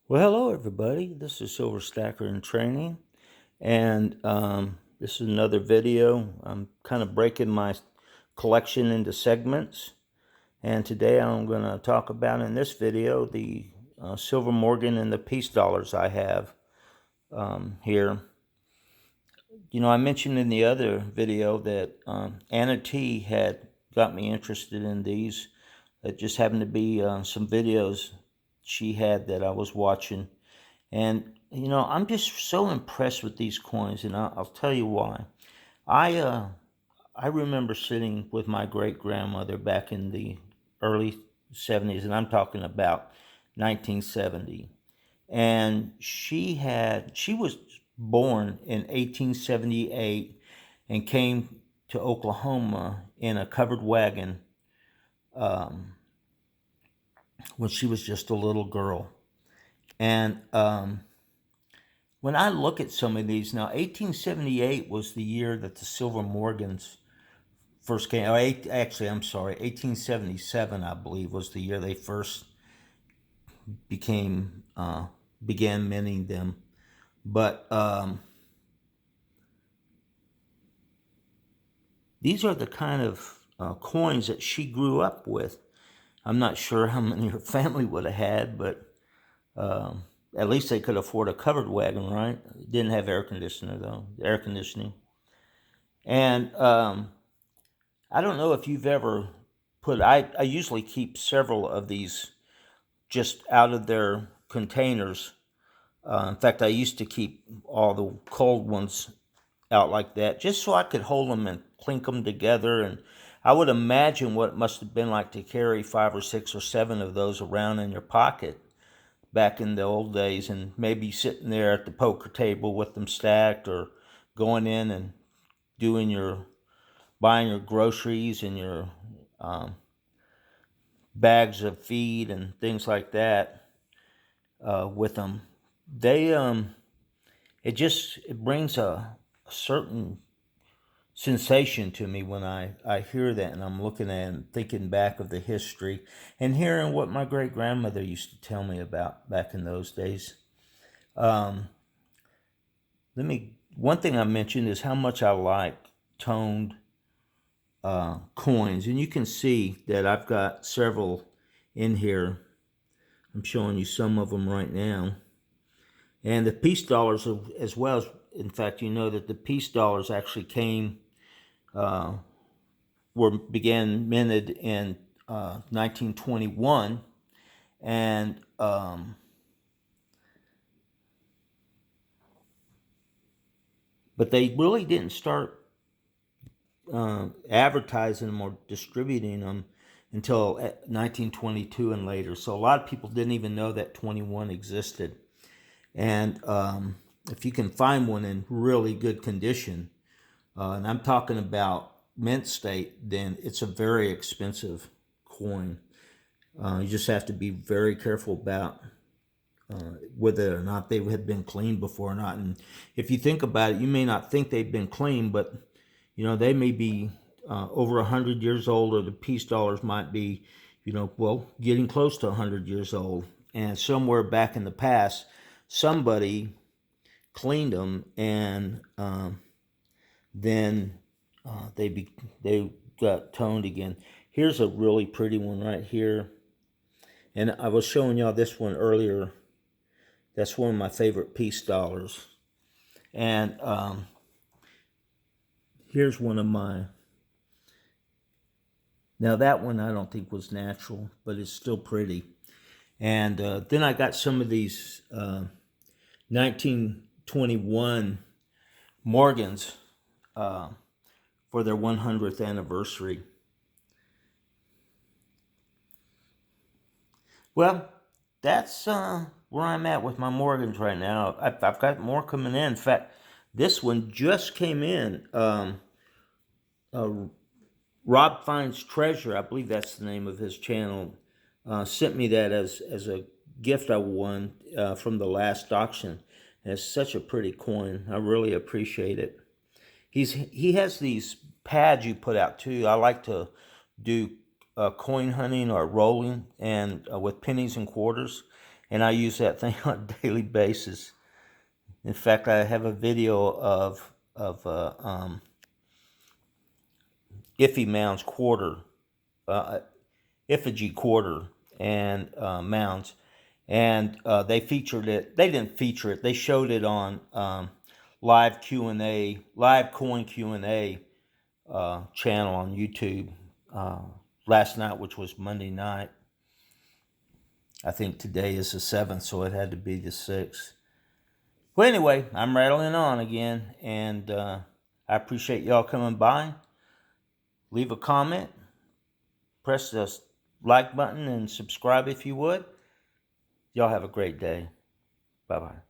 Well, hello everybody. This is Silver Stacker in Training, and this is another video. I'm kind of breaking my collection into segments, and today I'm going to talk about in this video the Silver Morgan and the Peace Dollars I have here. You know, I mentioned in the other video that Anna T had got me interested in these. It just happened to be some videos she had that I was watching. And you know, I'm just so impressed with these coins, and I'll tell you why. I uh, I remember sitting with my great grandmother back in the early '70s, and I'm talking about 1970. And she was born in 1878 and came to Oklahoma in a covered wagon um, when she was just a little girl. And when I look at some of these now, 1878 was the year that the Silver Morgans first came. Actually, I'm sorry, 1877, I believe, was the year they first became began minting them. But these are the kind of coins that she grew up with. I'm not sure how many her family would have had, but at least they could afford a covered wagon, right? Didn't have air conditioner though, air conditioning. And I don't know if you've ever I usually keep several of these just out of their containers. In fact, I used to keep all the cold ones out like that just so I could hold them and clink them together. And I would imagine what it must have been like to carry 5 or 6 or 7 of those around in your pocket back in the old days, and maybe sitting there at the poker table with them stacked, or going in and doing your buying your groceries and your um, bags of feed and things like that with them. They it brings a certain sensation to me when I hear that, and I'm looking at it and thinking back of the history and hearing what my great grandmother used to tell me about back in those days. Um, One thing I mentioned is how much I like toned coins, and you can see that I've got several in here. I'm showing you some of them right now, and the peace dollars as well. In fact, you know that the peace dollars actually uh, began minted in 1921, and but they really didn't start advertising them or distributing them until 1922 and later. So a lot of people didn't even know that 21 existed. And if you can find one in really good condition, and I'm talking about mint state, then it's a very expensive coin. You just have to be very careful about whether or not they had been cleaned before or not. And if you think about it, you may not think they've been cleaned, but you know they may be over 100 years old, or the peace dollars might be, well, getting close to 100 years old. And somewhere back in the past, somebody cleaned them, and then they got toned again. Here's a really pretty one right here, and I was showing y'all this one earlier. That's one of my favorite peace dollars. And here's one of my. Now that one I don't think was natural, but it's still pretty. And then I got some of these 1921 Morgans for their 100th anniversary. Well, that's where I'm at with my Morgans right now. I've got more coming in. In fact, this one just came in. Uh, Rob Finds Treasure, I believe that's the name of his channel, sent me that as a gift I won from the last auction. And it's such a pretty coin. I really appreciate it. He has these pads you put out too. I like to do coin hunting or rolling and with pennies and quarters. and I use that thing on a daily basis. In fact, I have a video of Iffy Mounds quarter, effigy quarter, and mounds, and they featured it. They didn't feature it. They showed it on live Q&A, live coin Q&A channel on YouTube last night, which was Monday night. I think today is the 7th, so it had to be the 6th. Well, anyway, I'm rattling on again, and I appreciate y'all coming by. Leave a comment, press the like button, and subscribe if you would. Y'all have a great day. Bye-bye.